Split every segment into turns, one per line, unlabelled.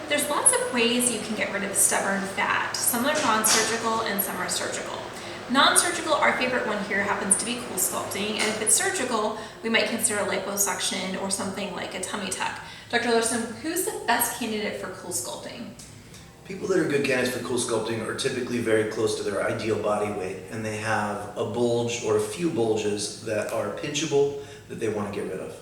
There's lots of ways you can get rid of stubborn fat. Some are non-surgical and some are surgical. Non-surgical, our favorite one here happens to be Coolsculpting, and if it's surgical, we might consider liposuction or something like a tummy tuck. Dr. Larson, who's the best candidate for Coolsculpting?
People that are good candidates for Coolsculpting are typically very close to their ideal body weight, and they have a bulge or a few bulges that are pinchable that they want to get rid of.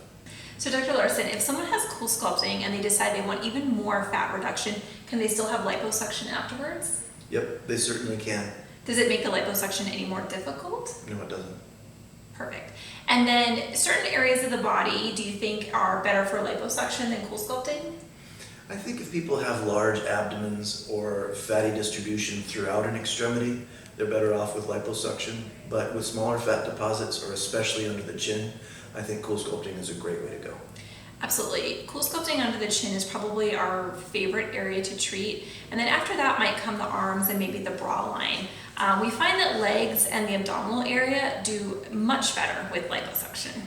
So Dr. Larson, if someone has Coolsculpting and they decide they want even more fat reduction, can they still have liposuction afterwards?
Yep, they certainly can.
Does it make the liposuction any more difficult?
No, it doesn't.
Perfect. And then certain areas of the body, do you think are better for liposuction than Coolsculpting?
I think if people have large abdomens or fatty distribution throughout an extremity, they're better off with liposuction. But with smaller fat deposits, or especially under the chin, I think Coolsculpting is a great way to go.
Absolutely. Coolsculpting under the chin is probably our favorite area to treat. And then after that might come the arms and maybe the bra line. We find that legs and the abdominal area do much better with liposuction.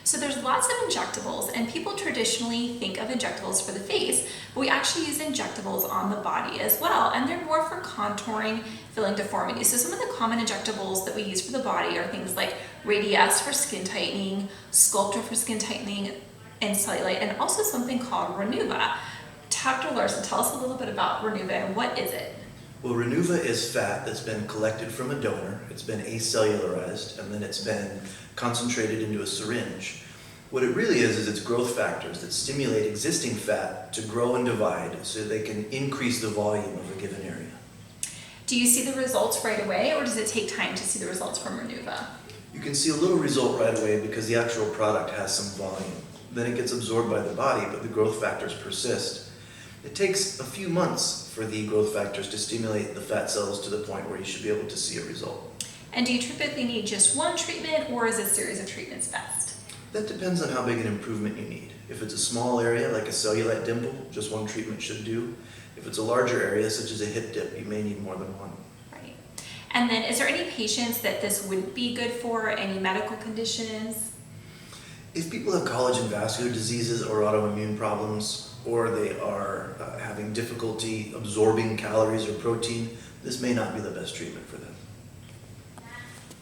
So there's lots of injectables, and people traditionally think of injectables for the face, but we actually use injectables on the body as well, and they're more for contouring, filling deformities. So some of the common injectables that we use for the body are things like Radiesse for skin tightening, Sculptor for skin tightening and cellulite, and also something called Renuva. Dr. Larson, tell us a little bit about Renuva and what is it?
Well, Renuva is fat that's been collected from a donor. It's been acellularized, and then it's been concentrated into a syringe. What it really is it's growth factors that stimulate existing fat to grow and divide so they can increase the volume of a given area.
Do you see the results right away, or does it take time to see the results from Renuva?
You can see a little result right away because the actual product has some volume. Then it gets absorbed by the body, but the growth factors persist. It takes a few months for the growth factors to stimulate the fat cells to the point where you should be able to see a result.
And do you typically need just one treatment, or is a series of treatments best?
That depends on how big an improvement you need. If it's a small area like a cellulite dimple, just one treatment should do. If it's a larger area such as a hip dip, you may need more than one.
Right. And then is there any patients that this wouldn't be good for, any medical conditions?
If people have collagen vascular diseases or autoimmune problems, or they are having difficulty absorbing calories or protein, this may not be the best treatment for them.